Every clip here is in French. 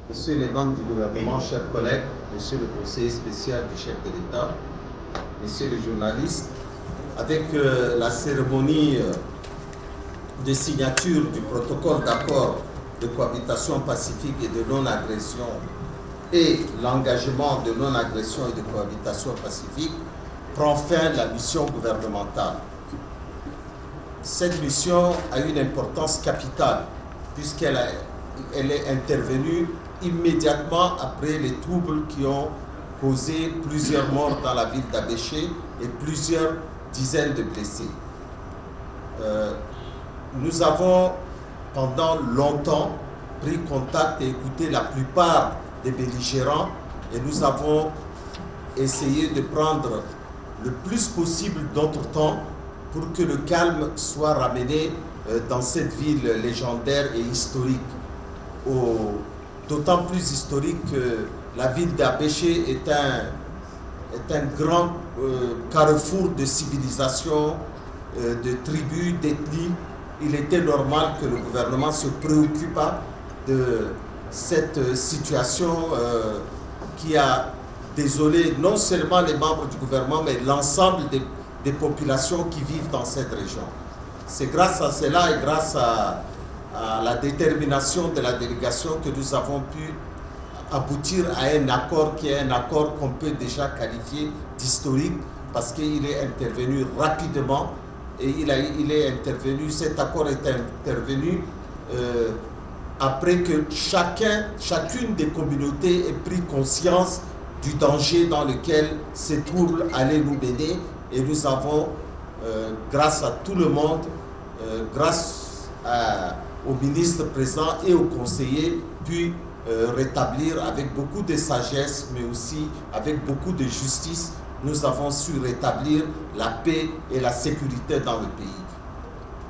Messieurs les membres du gouvernement, chers collègues, Monsieur le conseiller spécial du chef de l'État, Messieurs les journalistes, avec la cérémonie de signature du protocole d'accord de cohabitation pacifique et de non-agression et l'engagement de non-agression et de cohabitation pacifique, prend fin la mission gouvernementale. Cette mission a une importance capitale puisqu'elle est intervenue immédiatement après les troubles qui ont causé plusieurs morts dans la ville d'Abéché et plusieurs dizaines de blessés. Nous avons pendant longtemps pris contact et écouté la plupart des belligérants et nous avons essayé de prendre le plus possible notre temps pour que le calme soit ramené dans cette ville légendaire et historique. D'autant plus historique que la ville d'Abéché est un grand carrefour de civilisation, de tribus, d'ethnies. Il était normal que le gouvernement se préoccupe de cette situation qui a désolé non seulement les membres du gouvernement, mais l'ensemble des populations qui vivent dans cette région. C'est grâce à cela et grâce à la détermination de la délégation que nous avons pu aboutir à un accord qui est un accord qu'on peut déjà qualifier d'historique parce qu'il est intervenu rapidement et cet accord est intervenu après que chacune des communautés ait pris conscience du danger dans lequel ces troubles allaient nous mener et nous avons, grâce à tout le monde, grâce au ministre présent et aux conseillers, pu rétablir avec beaucoup de sagesse, mais aussi avec beaucoup de justice, nous avons su rétablir la paix et la sécurité dans le pays.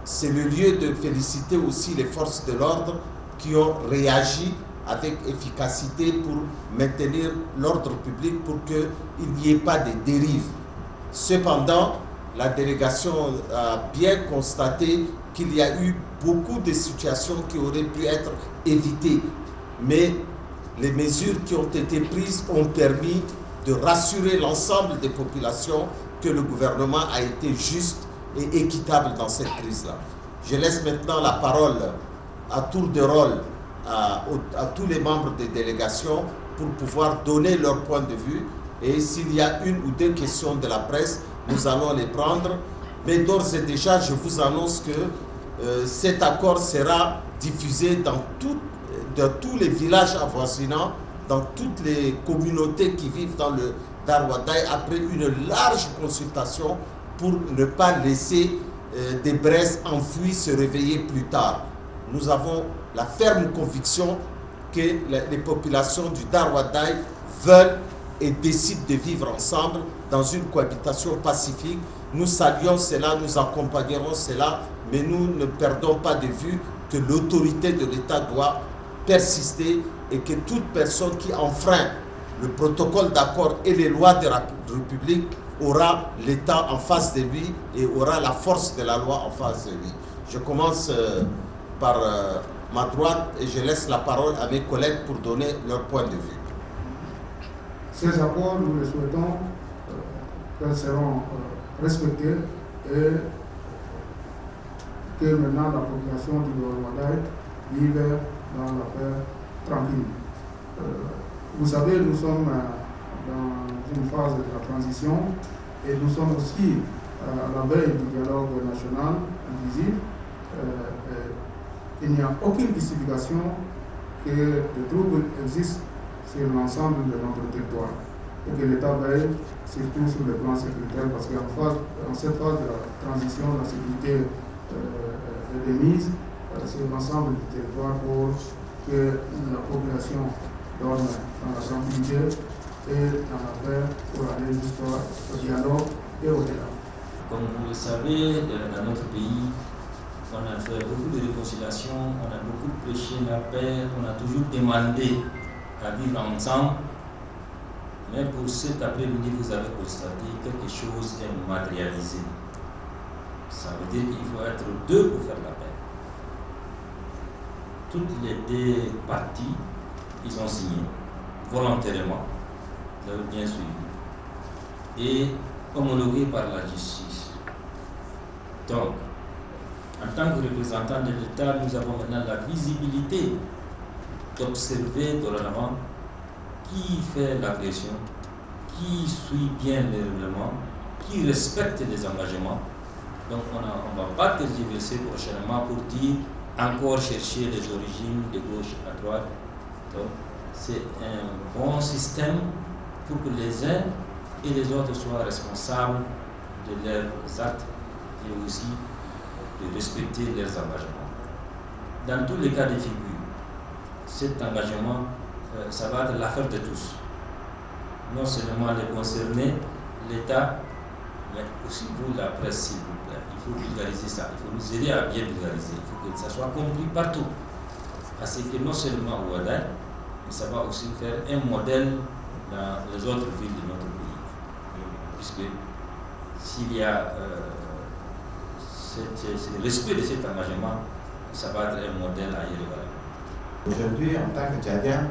C'est le lieu de féliciter aussi les forces de l'ordre qui ont réagi avec efficacité pour maintenir l'ordre public pour qu'il n'y ait pas de dérives. Cependant, la délégation a bien constaté qu'il y a eu beaucoup de situations qui auraient pu être évitées. Mais les mesures qui ont été prises ont permis de rassurer l'ensemble des populations que le gouvernement a été juste et équitable dans cette crise-là. Je laisse maintenant la parole à tour de rôle à tous les membres des délégations pour pouvoir donner leur point de vue. Et s'il y a une ou deux questions de la presse, nous allons les prendre. Mais d'ores et déjà, je vous annonce que cet accord sera diffusé dans tous les villages avoisinants, dans toutes les communautés qui vivent dans le Darwadai, après une large consultation pour ne pas laisser des braises enfouies se réveiller plus tard. Nous avons la ferme conviction que les populations du Darwadai veulent et décident de vivre ensemble dans une cohabitation pacifique. Nous saluons cela, nous accompagnerons cela, mais nous ne perdons pas de vue que l'autorité de l'État doit persister et que toute personne qui enfreint le protocole d'accord et les lois de la République aura l'État en face de lui et aura la force de la loi en face de lui. Je commence par ma droite et je laisse la parole à mes collègues pour donner leur point de vue. Ces accords, nous les souhaitons qu'elles seront respectées et que maintenant la population du Darwadai vive dans la paix tranquille. Vous savez, nous sommes dans une phase de la transition et nous sommes aussi à la veille du dialogue national inclusif. Il n'y a aucune justification que les troubles existent sur l'ensemble de notre territoire et que l'État veille surtout sur le plan sécuritaire, parce qu'en cette phase de la transition, la sécurité est de mise sur l'ensemble du territoire pour que la population dorme dans la tranquillité et dans la paix pour aller jusqu'au dialogue et au-delà. Comme vous le savez, dans notre pays, on a fait beaucoup de réconciliation, on a beaucoup prêché la paix, on a toujours demandé à vivre ensemble. Mais pour cet après-midi, vous avez constaté quelque chose est matérialisé. Ça veut dire qu'il faut être deux pour faire la paix. Toutes les deux parties, ils ont signé volontairement, vous avez bien suivi, et homologué par la justice. Donc, en tant que représentant de l'État, nous avons maintenant la visibilité d'observer dorénavant qui fait l'agression, qui suit bien les règlements, qui respecte les engagements. Donc on ne va pas tergiverser prochainement pour dire encore chercher les origines de gauche à droite. Donc c'est un bon système pour que les uns et les autres soient responsables de leurs actes et aussi de respecter leurs engagements. Dans tous les cas de figure, cet engagement, ça va être l'affaire de tous. Non seulement les concernés, l'État, mais aussi vous, la presse, s'il vous plaît. Il faut vulgariser ça, il faut nous aider à bien vulgariser, il faut que ça soit compris partout. Parce que non seulement au Ouaddaï, mais ça va aussi faire un modèle dans les autres villes de notre pays. Puisque s'il y a ce respect de cet engagement, ça va être un modèle à Yerevan. Aujourd'hui, en tant que Tchadiens,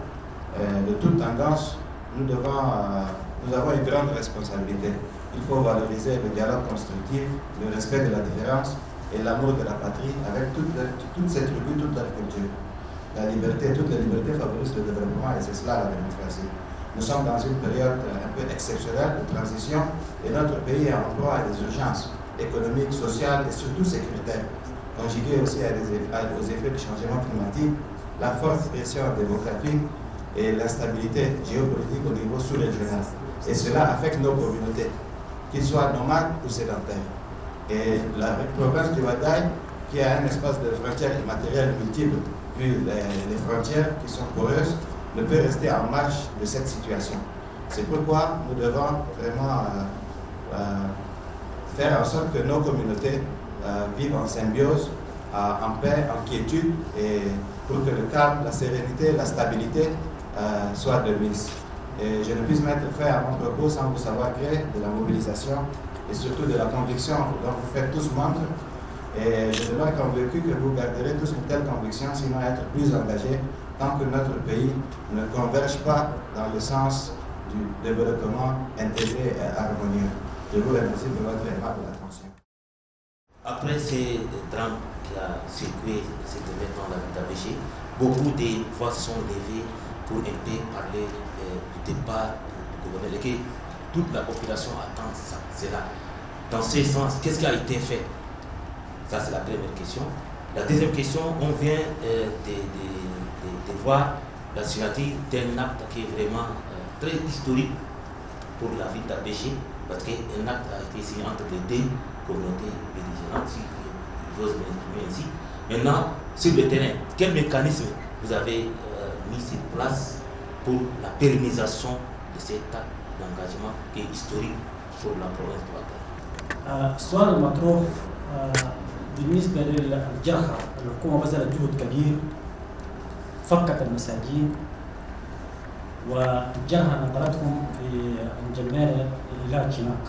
de toute tendance, nous avons une grande responsabilité. Il faut valoriser le dialogue constructif, le respect de la différence et l'amour de la patrie avec toute cette tribu, toute la culture. La liberté, toute la liberté favorise le développement et c'est cela la démocratie. Nous sommes dans une période un peu exceptionnelle de transition et notre pays est en proie à des urgences économiques, sociales et surtout sécuritaires, conjuguées aussi aux effets du changement climatique, la forte pression démographique et l'instabilité géopolitique au niveau sous-régional. Et cela affecte nos communautés, qu'ils soient nomades ou sédentaires. Et la province du Ouaddaï, qui a un espace de frontières immatérielles multiples, vu les frontières qui sont poreuses, ne peut rester en marge de cette situation. C'est pourquoi nous devons vraiment faire en sorte que nos communautés vivent en symbiose, en paix, en quiétude, et pour que le calme, la sérénité, la stabilité soient de mise. Et je ne puisse mettre fin à mon propos sans vous savoir créer de la mobilisation et surtout de la conviction dont vous faites tous membres. Et je demeure convaincu que vous garderez tous une telle conviction, sinon être plus engagés, tant que notre pays ne converge pas dans le sens du développement intégré et harmonieux. Je vous remercie de votre aimable attention. Après ces drames qui a circulé ces derniers temps dans la ville d'Abéché, beaucoup de voix sont levées pour un peu parler du départ du gouverneur et que toute la population attend ça. C'est là. Dans ce sens, qu'est-ce qui a été fait? Ça, c'est la première question. La deuxième question, on vient de voir la signature d'un acte qui est vraiment très historique pour la ville d'Abéché, parce qu'un acte a été signé entre les deux communautés belligérantes, si j'ose m'exprimer ainsi. Maintenant, sur le terrain, quel mécanisme vous avez mis sur place pour la pérennisation de cet acte d'engagement qui est historique pour la province de Ouaddaï? السؤال المطروح بالنسبة للجرحى الحكومة بذلت جهد كبير، فكت المساجين والجرحى نقلتهم في الجمالة إلى هناك.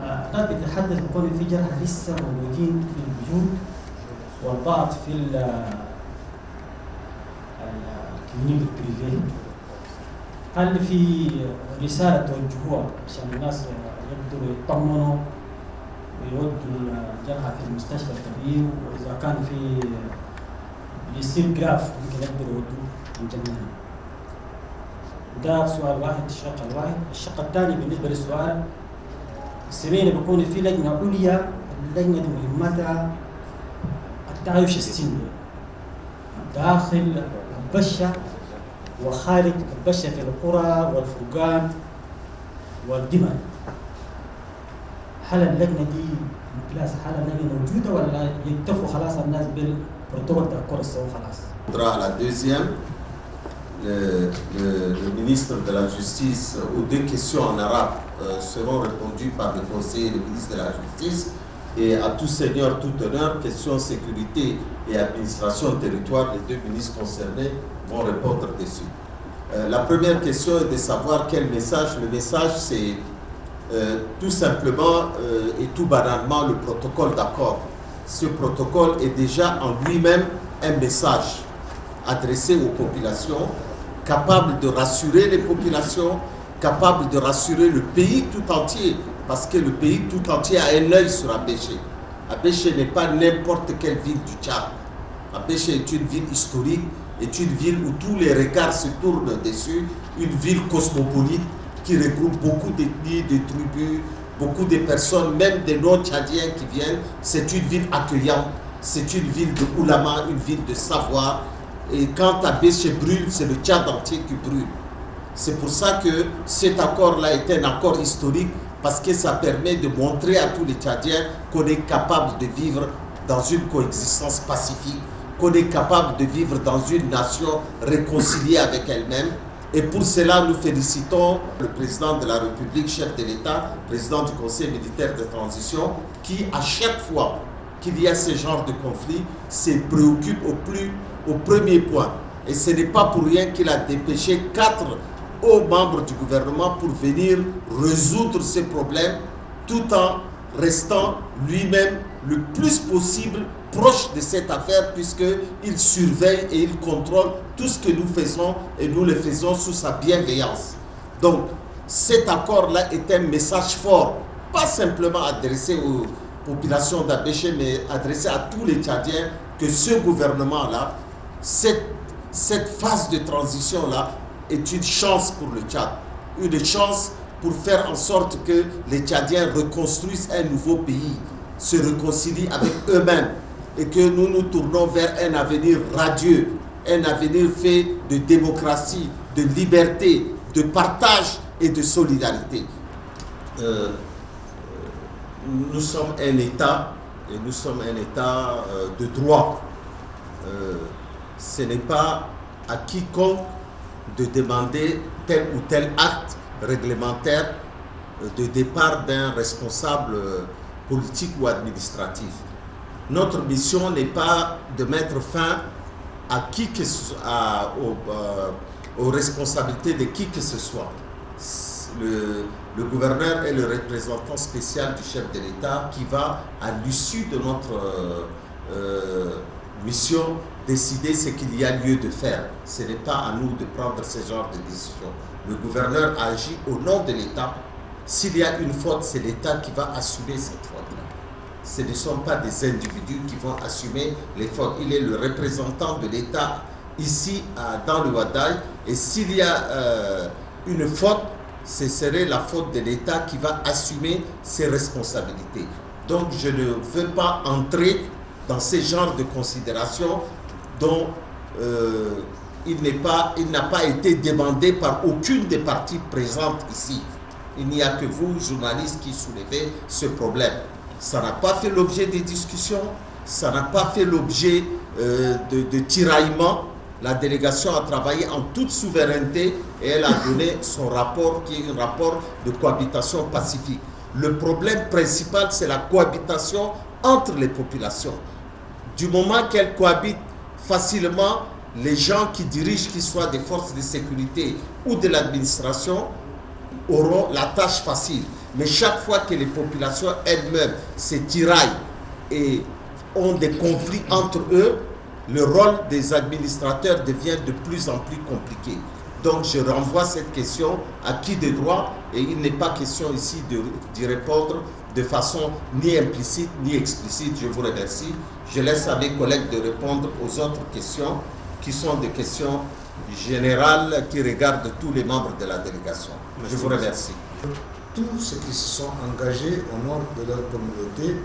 الآن بتتحدث بكون في جرحى لسه موجودين في البيوت والبعض في الكلينيك البريفي. هل في رسالة توجهوها عشان الناس يقدروا يطمنوا ويودوا الجرحى في المستشفى الكبير، وإذا كان في يصير جراف ممكن يقدروا يودوا الجميع؟ ده سؤال واحد، الشق الواحد. الشق الثاني بالنسبة للسؤال، سمعنا بيكون في لجنة عليا، اللجنة دي مهمتها التعايش السلمي داخل البشة وخارج البشة في القرى والفرقان والدمى. هل اللجنة دي كلاس هل اللجنة موجودة ولا يكتفوا خلاص الناس بالبروتوكول تأكل السوا خلاص؟ À la deuxième, le ministre de la Justice, aux deux questions en arabe seront répondues par le conseiller et le ministre de la Justice. Et à tout seigneur, tout honneur, question sécurité et administration territoire, les deux ministres concernés vont répondre dessus. La première question est de savoir quel message. Le message, c'est tout simplement et tout banalement le protocole d'accord. Ce protocole est déjà en lui-même un message adressé aux populations, capable de rassurer les populations, capable de rassurer le pays tout entier, parce que le pays tout entier a un œil sur Abéché. Abéché n'est pas n'importe quelle ville du Tchad. Abéché est une ville historique, est une ville où tous les regards se tournent dessus, une ville cosmopolite qui regroupe beaucoup d'ethnies, de tribus, beaucoup de personnes, même des non-tchadiens qui viennent. C'est une ville accueillante, c'est une ville de oulama, une ville de savoir. Et quand Abéché brûle, c'est le Tchad entier qui brûle. C'est pour ça que cet accord-là est un accord historique, parce que ça permet de montrer à tous les Tchadiens qu'on est capable de vivre dans une coexistence pacifique, qu'on est capable de vivre dans une nation réconciliée avec elle-même. Et pour cela, nous félicitons le président de la République, chef de l'État, président du Conseil militaire de transition, qui, à chaque fois qu'il y a ce genre de conflit, se préoccupe au premier point. Et ce n'est pas pour rien qu'il a dépêché 4 hauts membres du gouvernement pour venir résoudre ces problèmes, tout en restant lui-même le plus possible proche de cette affaire, puisqu'il surveille et il contrôle tout ce que nous faisons, et nous le faisons sous sa bienveillance. Donc cet accord-là est un message fort, pas simplement adressé aux populations d'Abéché, mais adressé à tous les Tchadiens, que ce gouvernement-là, cette phase de transition-là est une chance pour le Tchad, une chance pour faire en sorte que les Tchadiens reconstruisent un nouveau pays, se réconcilient avec eux-mêmes, et que nous nous tournons vers un avenir radieux, un avenir fait de démocratie, de liberté, de partage et de solidarité. Nous sommes un État, et nous sommes un État de droit. Ce n'est pas à quiconque de demander tel ou tel acte réglementaire de départ d'un responsable politique ou administratif. Notre mission n'est pas de mettre fin à qui que ce soit, aux responsabilités de qui que ce soit. Le gouverneur est le représentant spécial du chef de l'État qui va, à l'issue de notre mission, décider ce qu'il y a lieu de faire. Ce n'est pas à nous de prendre ce genre de décision. Le gouverneur agit au nom de l'État. S'il y a une faute, c'est l'État qui va assumer cette faute-là. Ce ne sont pas des individus qui vont assumer les fautes. Il est le représentant de l'État ici dans le Wadaï. Et s'il y a une faute, ce serait la faute de l'État qui va assumer ses responsabilités. Donc je ne veux pas entrer dans ce genre de considération dont il n'a pas été demandé par aucune des parties présentes ici. Il n'y a que vous, journalistes, qui soulevez ce problème. Ça n'a pas fait l'objet des discussions, ça n'a pas fait l'objet de tiraillements. La délégation a travaillé en toute souveraineté et elle a donné son rapport qui est un rapport de cohabitation pacifique. Le problème principal, c'est la cohabitation entre les populations. Du moment qu'elles cohabitent facilement, les gens qui dirigent, qu'ils soient des forces de sécurité ou de l'administration, auront la tâche facile. Mais chaque fois que les populations elles-mêmes se tiraillent et ont des conflits entre eux, le rôle des administrateurs devient de plus en plus compliqué. Donc je renvoie cette question à qui de droit, et il n'est pas question ici d'y répondre de façon ni implicite ni explicite. Je vous remercie. Je laisse à mes collègues de répondre aux autres questions qui sont des questions générales qui regardent tous les membres de la délégation. Je vous remercie. Tous ceux qui se sont engagés au nom de leur communauté,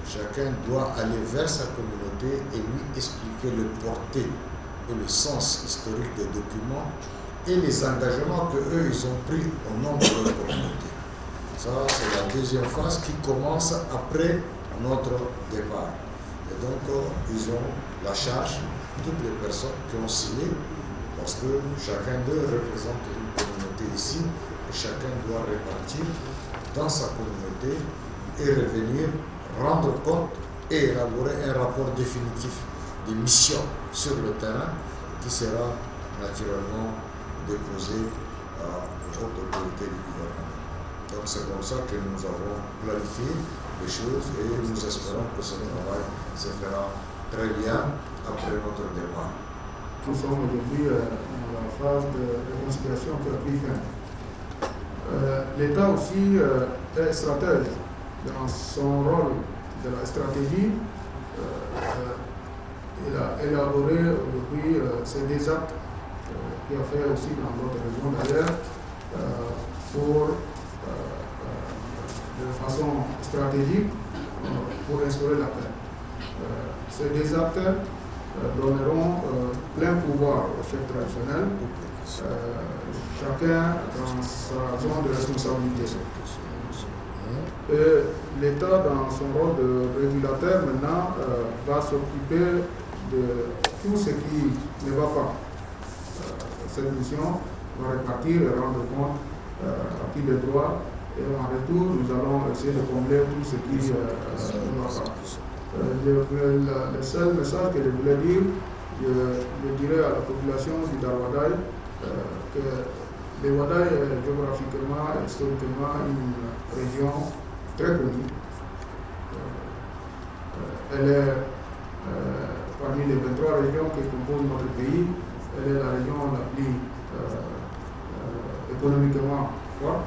chacun doit aller vers sa communauté et lui expliquer le portée et le sens historique des documents et les engagements qu'eux, ils ont pris au nom de leur communauté. Ça, c'est la deuxième phase qui commence après notre départ. Et donc, ils ont la charge, toutes les personnes qui ont signé, parce que chacun d'eux représente une communauté ici, et chacun doit répartir dans sa communauté et revenir, rendre compte et élaborer un rapport définitif de mission sur le terrain qui sera naturellement déposé aux hautes autorités du gouvernement. Donc c'est comme ça que nous avons planifié les choses et nous espérons que ce travail se fera très bien après notre départ. Nous sommes aujourd'hui dans la phase de réconciliation qui a pris fin. L'État aussi est stratège dans son rôle de la stratégie. Il a élaboré depuis ces deux actes qu'il a fait aussi dans d'autres régions d'ailleurs pour de façon stratégique pour instaurer la paix. Ces deux actes donneront plein pouvoir au chef traditionnel, chacun dans sa zone de responsabilité. Et l'État, dans son rôle de régulateur, maintenant, va s'occuper de tout ce qui ne va pas. Cette mission va répartir et rendre compte à qui le droit. Et en retour, nous allons essayer de combler tout ce qui ne va pas. Le seul message que je voulais dire, je dirais à la population du Darwadai que le Wadai est géographiquement et historiquement une région très connue. Elle est parmi les 23 régions qui composent notre pays, elle est la région la plus économiquement forte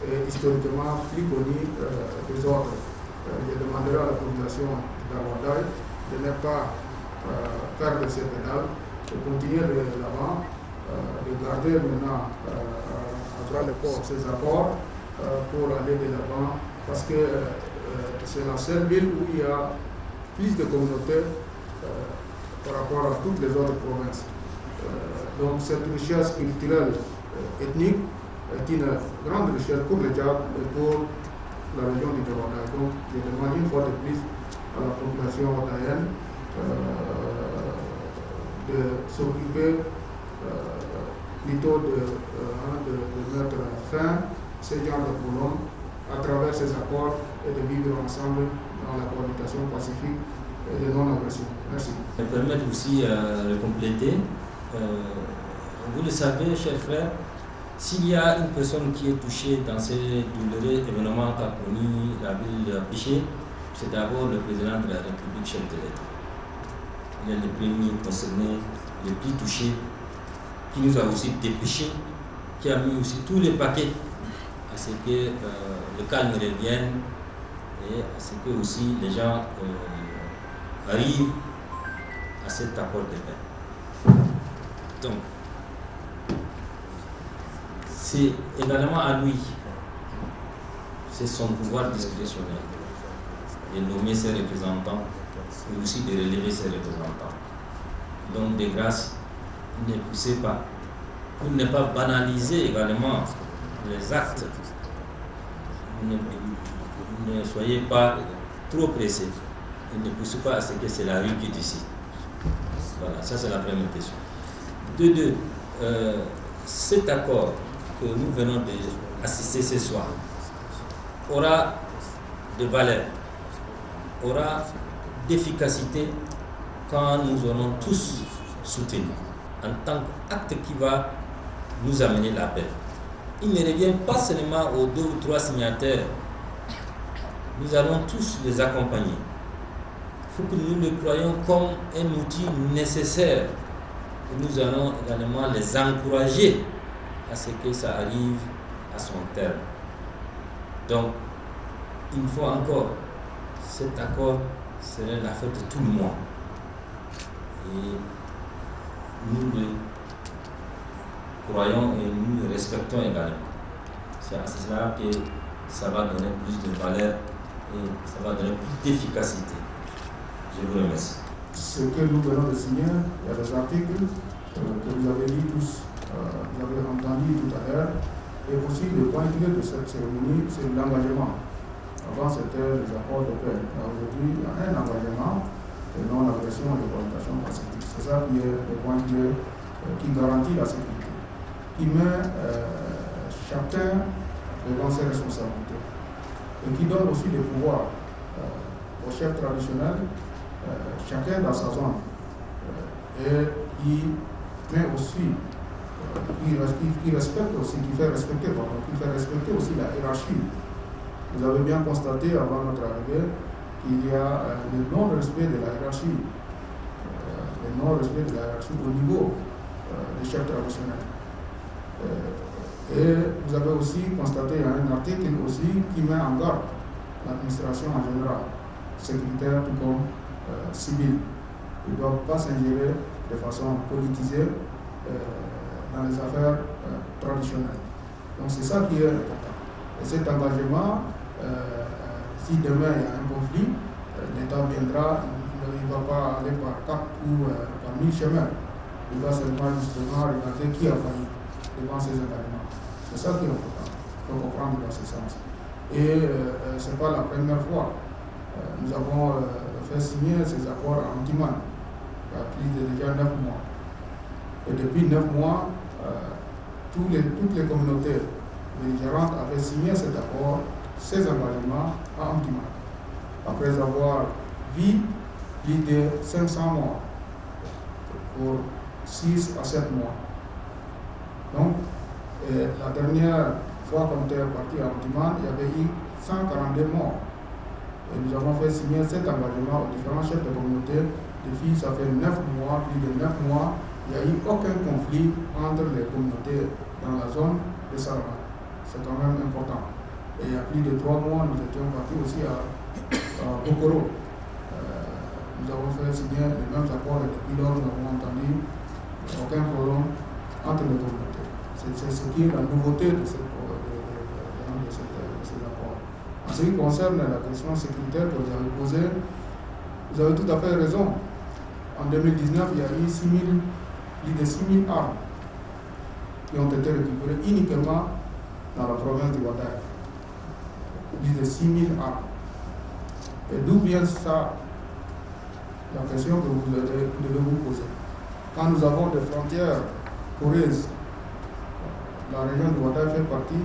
et historiquement plus connue des autres. Je demanderai à la population d'Arwadai de ne pas perdre ses pédales, de continuer de l'avant, de garder maintenant à travers le corps ces accords pour aller de l'avant, parce que c'est la seule ville où il y a plus de communautés par rapport à toutes les autres provinces. Donc cette richesse culturelle ethnique est une grande richesse pour le Tchad et pour la région du Darwadai. Donc je demande une fois de plus à la population wadaienne de s'occuper plutôt de mettre fin à ce genre de problème à travers ces accords et de vivre ensemble dans la cohabitation pacifique et de non-agression. Merci. Je vais permettre aussi de compléter. Vous le savez, chers frères, s'il y a une personne qui est touchée dans ces douloureux événements qu'a connu la ville de Péché, c'est d'abord le président de la République, chef de l'État. Il est le premier concerné, le plus touché, qui nous a aussi dépêché, qui a mis aussi tous les paquets à ce que le calme revienne et à ce que aussi les gens arrivent à cet accord de paix. Donc, c'est également à lui, c'est son pouvoir discrétionnel de nommer ses représentants et aussi de relever ses représentants. Donc, de grâce, ne poussez pas, pour ne pas banaliser également les actes. Ne soyez pas trop pressés. Et ne poussez pas à ce que c'est la rue qui décide. Voilà, ça c'est la première question. De cet accord que nous venons d'assister ce soir aura de valeur, aura d'efficacité quand nous aurons tous soutenu en tant qu'acte qui va nous amener la paix. Il ne revient pas seulement aux 2 ou 3 signataires, nous allons tous les accompagner. Il faut que nous le croyions comme un outil nécessaire. Et nous allons également les encourager à ce que ça arrive à son terme. Donc, une fois encore, cet accord serait l'affaire de tout le monde. Et nous le croyons et nous le respectons également. C'est à cela que ça va donner plus de valeur et ça va donner plus d'efficacité. Je vous remercie. ce que nous venons de signer, il y a des articles que vous avez dit tous, vous avez entendu tout à l'heure, et aussi le point clé de cette cérémonie, c'est l'engagement. Avant, c'était les accords de paix. Aujourd'hui, il y a un engagement de non-agression et de cohabitation pacifique. C'est ça qui est le point clé qui garantit la sécurité, qui met chacun devant ses responsabilités et qui donne aussi des pouvoirs aux chefs traditionnels, chacun dans sa zone, et qui met aussi, qui respecte aussi, qui fait respecter aussi la hiérarchie. Vous avez bien constaté avant notre arrivée qu'il y a le non-respect de la hiérarchie, au niveau des chefs traditionnels. Et vous avez aussi constaté un article aussi qui met en garde l'administration en général, sécuritaire tout comme civile. Ils ne doivent pas s'ingérer de façon politisée dans les affaires traditionnelles. Donc c'est ça qui est important. Et cet engagement, si demain il y a un conflit, l'État viendra, il ne va pas aller par 4 ou par 1000 chemins. Il va seulement justement regarder qui a failli devant ces engagements. C'est ça qui est important. Il faut comprendre dans ce sens. Et ce n'est pas la première fois. Nous avons fait signer ces accords à Antiman il y a plus de déjà 9 mois. Et depuis 9 mois, toutes les communautés belligérantes avaient signé cet accord, ces engagements à Antiman, après avoir vu plus de 500 morts pour 6 à 7 mois. Donc, la dernière fois qu'on était parti à Antiman, il y avait eu 142 morts. Et nous avons fait signer cet engagement aux différents chefs de communauté. Depuis, ça fait 9 mois, plus de 9 mois, il n'y a eu aucun conflit entre les communautés dans la zone de Salaman. C'est quand même important. Et il y a plus de 3 mois, nous étions partis aussi à Bokoro. Nous avons fait signer les mêmes accords et depuis lors, nous avons entendu aucun problème entre les communautés. C'est ce qui est la nouveauté de ces accords. En ce qui concerne la question sécuritaire que vous avez posée, vous avez tout à fait raison. En 2019, il y a eu plus de 6 000 armes qui ont été récupérées uniquement dans la province du Wadaï. Plus de 6 000 armes. Et d'où vient ça? La question que vous devez vous poser. Quand nous avons des frontières poreuses, la région du Wadaï fait partie,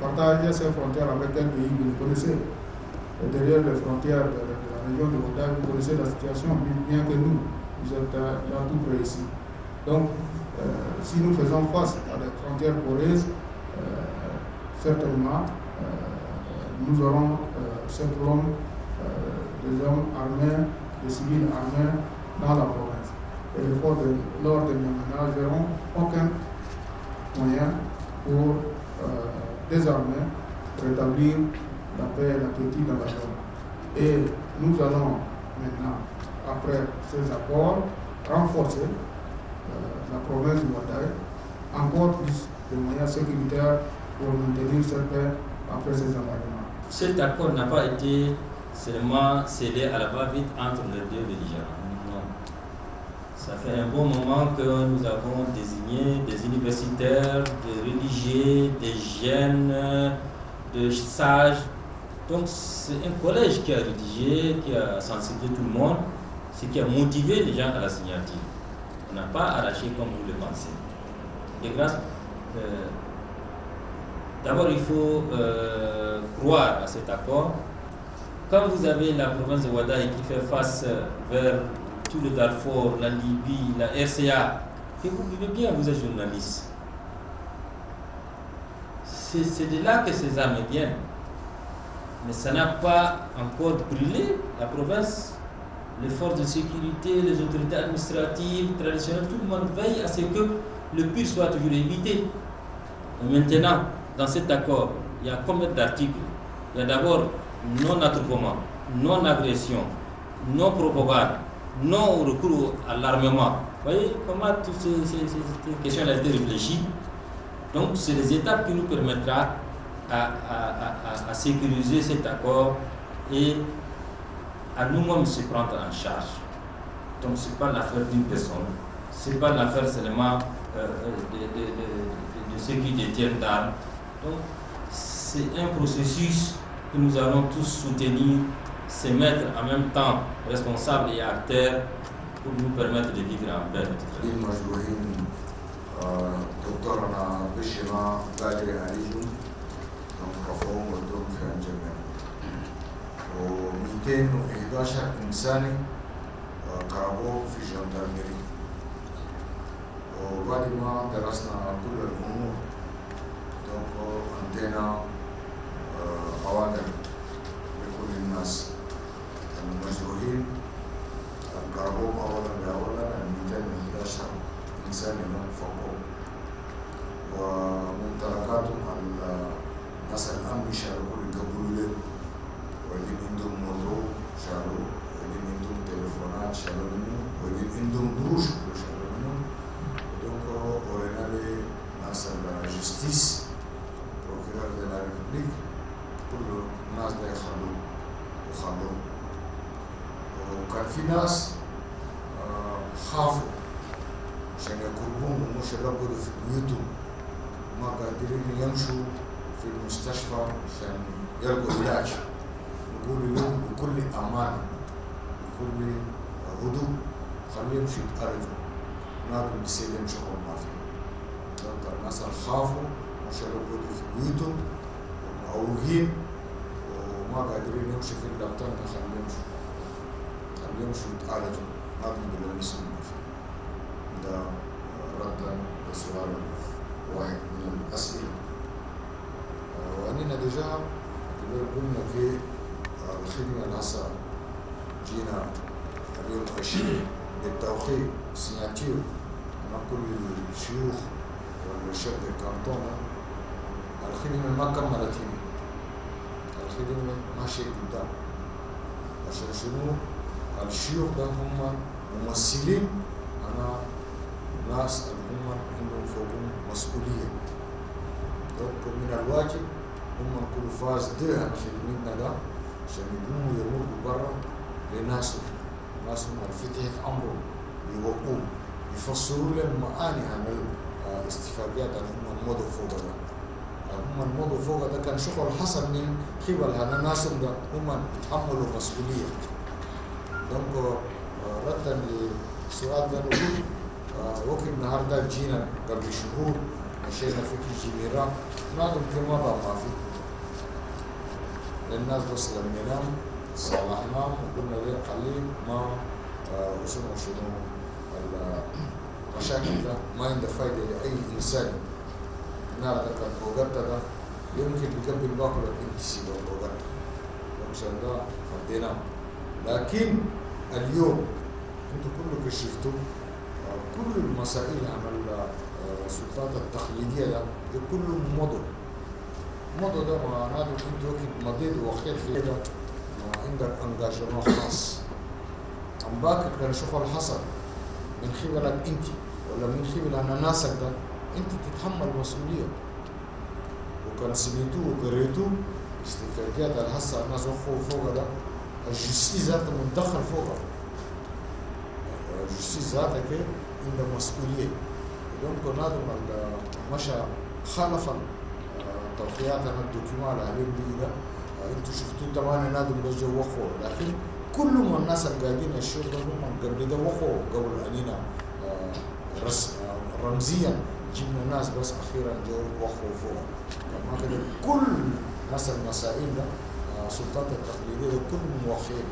partager ses frontières avec quel pays vous le connaissez. Et derrière les frontières de la région du Wadaï, vous connaissez la situation bien que nous. Vous êtes là tout près ici. Donc, si nous faisons face à des frontières poreuses, certainement, nous aurons simplement des hommes armés, des civils armés dans la province. Et les forces de l'ordre de Niamey n'auront aucun moyen pour désarmer, rétablir la paix et l'appétit dans la zone. Et nous allons maintenant, après ces accords, renforcer la province du Wadaï, encore plus de moyens sécuritaires pour maintenir cette paix après ces engagements. Cet accord n'a pas été seulement scellé à la va-vite entre les deux belligérants. Non. Ça fait un bon moment que nous avons désigné des universitaires, des religieux, des jeunes, des sages. Donc c'est un collège qui a rédigé, qui a sensibilisé tout le monde, ce qui a motivé les gens à la signature. On n'a pas arraché comme vous le pensez. Et grâce, d'abord il faut croire à cet accord. Quand vous avez la province de Wadaï qui fait face vers tout le Darfour, la Libye, la RCA, et vous vivez bien, vous êtes journaliste. C'est de là que ces armes viennent. Mais ça n'a pas encore brûlé la province. Les forces de sécurité, les autorités administratives, traditionnelles, tout le monde veille à ce que le pire soit toujours évité. Et maintenant, dans cet accord, il y a combien d'articles? Il y a d'abord non-attroupement, non-agression, non-propagande, non-recours à l'armement. Vous voyez comment toutes ces questions ont été réfléchies. Donc, c'est des étapes qui nous permettront à sécuriser cet accord et à nous-mêmes se prendre en charge. Donc ce n'est pas l'affaire d'une personne, ce n'est pas l'affaire seulement de ceux qui détiennent d'armes. Donc c'est un processus que nous allons tous soutenir, se mettre en même temps responsables et acteurs pour nous permettre de vivre en paix. دكتورنا بشما قادر عليهم مفهوم ودوم في الجميع و211 إنساني قربوه في جندرمري وبعد ما درسنا كل الأمور عندنا أوامر لكل الناس المجروحين قربوهم أولا 211 إنسان فوقهم وممتلكاتهم الناس الأمن شالوا كل قبول ويجب عندهم موضوع شالوا ويجب عندهم تليفونات شالوا منهم ويجب عندهم دروش شالوا منهم donc ورينا لي ناس الجستيس بروكيرور de la République كل الناس ده يخلوا وخلوا وكان في ناس خافوا عشان يقربون ومش يرقدوا في بيوتهم ما قادرين يمشوا في المستشفى عشان يلقوا علاج نقول لهم بكل أمانة بكل هدوء خليهم يمشوا يتأرجوا نادوا بسيدهم شغل ما فيه donc الناس الخافوا مش يرقدوا في بيوتهم ومعوقين وما قادرين يمشوا في اللابتان خليهم يمشوا يتأرجوا نادوا بلمسهم ما فيه ده ردا لسؤال واحد من الأسئلة وأننا ديجا قلنا في الخدمة الهسا جينا اليوم 20 بالتوقيع سيناتير مع كل الشيوخ والشيخ الكانتون الخدمة ما كملت هنا الخدمة ماشية قدام عشان شنو الشيوخ ده هم ممثلين أنا ناس هم عندهم فوقهم مسؤولية donc من الواجب هم كل فاز ده خدمتنا ده عشان يقوموا يمروا برا لناسهم ناسهم الفتحة أمرهم يوقوهم يفسروا لهم معاني عن الاستفادات اللي هم مضوا فوق ده هم الموضوع فوق ده كان شغل حصل من قبل هنا ناسهم ده هم يتحملوا مسؤولية donc ردا للسؤال ده نقول وقت النهارده جينا قبل شهور مشينا في الجميرة نادم كما ما في للناس بس لما ننام صالحناهم وقلنا ليه خليه ما وشنو المشاكل ده ما عنده فايدة لأي إنسان النار ده كان بوغتا ده يمكن بقبل باكل الانتسي بوغتا عشان ده فديناه لكن اليوم انتوا كلكم شفتوا كل المسائل عن السلطات التقليدية ده كله مضوا ده معناته انت وقت مضيت وخير في ده عندك انجاجمنت خاص عم باكر كان شغل حصل من خبرك انت ولا من خبر ناسك ده انت تتحمل مسؤولية وكان سميتوه وقريتوه استفادات الحصة الناس وقفوا فوق ده الجستيس ذاته متدخل فوقها الجستيس ذاته كده عنده مسؤولية يمكن هذا مشى خالف توقيعاتنا الدوكيومات اللي عليهم دي ده انتوا شفتوا طبعا نادم ده جو وقفوا لكن كل ما الناس اللي قاعدين الشغل ده هم قبل ده وقفوا قبل اننا رمزيا جبنا ناس بس اخيرا جو وقفوا فوق ما كده كل ناس المسائل ده السلطات التقليديه كلهم موقفين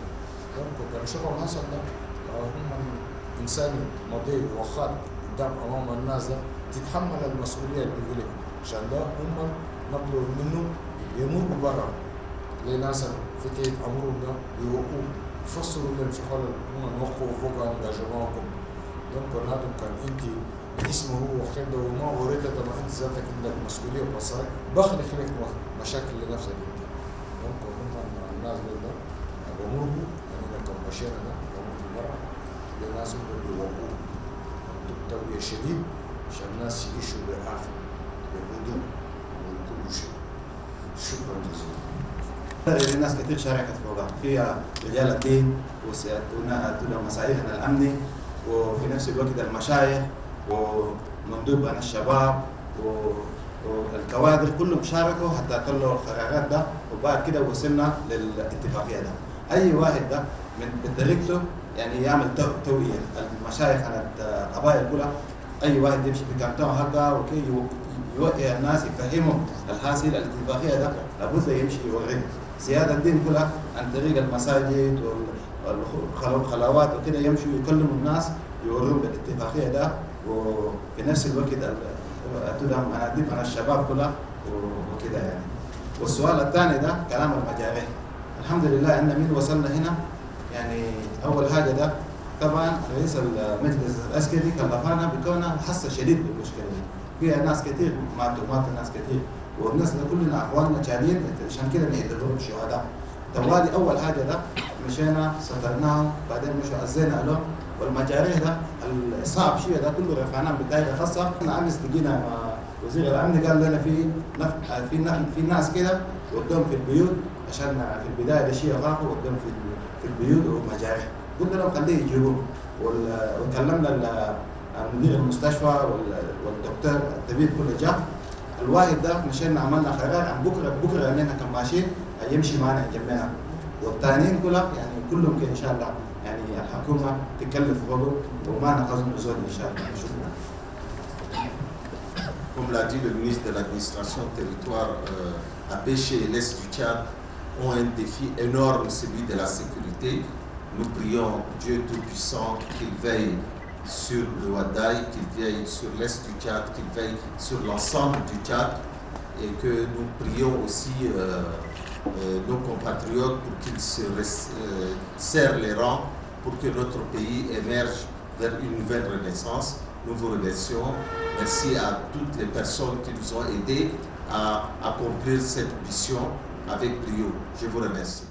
يمكن كان شغل حصل ده هم انسان مضي وخاد قدام امام الناس ده تتحمل المسؤوليه اللي بيقول لك عشان ده هم نطلب منه يمروا برا لناس فتحة امرهم ده يوقفوا يفسروا لهم شغل هم وقفوا فوق انجاجمنتكم يمكن هذا كان انت اسمه هو خد وما وريت طبعا انت ذاتك عندك مسؤوليه بصرك بخلق لك مشاكل لنفسك انت يمكن هم الناس ده بمروا يعني لكم مشينا ده بمروا برا لناس اللي يوقفوا توعية شديد عشان الناس يعيشوا بعافية بهدوء وكل شيء شكرا جزيلا الناس كثير شاركت فوقها، فيها رجال الدين ومسائلنا الأمني، وفي نفس الوقت المشايخ ومندوب الشباب والكوادر كلهم شاركوا حتى طلعوا القرارات ده، وبعد كده وصلنا للاتفاقية ده. أي واحد ده من بطريقته يعني يعمل توعية المشايخ عن القبائل كلها، أي واحد يمشي في كانتون حقه وكي يوعي الناس يفهمهم الحاصل الاتفاقية ده لابد يمشي يوريه. سيادة الدين كلها عن طريق المساجد والخلوات وكده يمشوا يكلموا الناس يورون بالاتفاقية ده، وفي نفس الوقت تدعم مناديب عن الشباب كلها وكده يعني. والسؤال الثاني ده كلام المجاري. الحمد لله ان من وصلنا هنا يعني اول حاجه ده طبعا رئيس المجلس العسكري كلفنا بكونها حس شديد بالمشكله دي. فيها ناس كثير ماتوا ناس كثير، والناس ده كلنا اخواننا شادين عشان كده نعتبرهم شهداء. طوالي اول حاجه ده مشينا سترناهم، بعدين مشوا عزينا لهم، والمجاريه ده الصعب شيء ده كله رفعناه بدايه خاصه. احنا امس لقينا مع وزير الامن قال لنا في ناس كده ودهم في البيوت عشان في البدايه ده شيء خافوا ودهم في البيوت ومجاريه. قلنا لهم خليه يجيبوه، وكلمنا مدير المستشفى والدكتور الطبيب كله جاء. الواحد ده مشينا عملنا قرار عن بكره اننا كان ماشيين يمشي معنا جنبنا، والثانيين كلها يعني كلهم كده ان شاء الله يعني الحكومه تكلف فوقه وما نقصد نزول ان شاء الله. شكرا. Comme l'a dit le ministre de l'administration territoire, à Béché et l'Est du Tchad ont un défi énorme, celui de la sécurité. Nous prions Dieu Tout-Puissant qu'il veille sur le Wadaï, qu'il veille sur l'Est du Tchad, qu'il veille sur l'ensemble du Tchad, et que nous prions aussi nos compatriotes pour qu'ils se serrent les rangs pour que notre pays émerge vers une nouvelle renaissance. Nous vous remercions. Merci à toutes les personnes qui nous ont aidés à accomplir cette mission avec brio. Je vous remercie.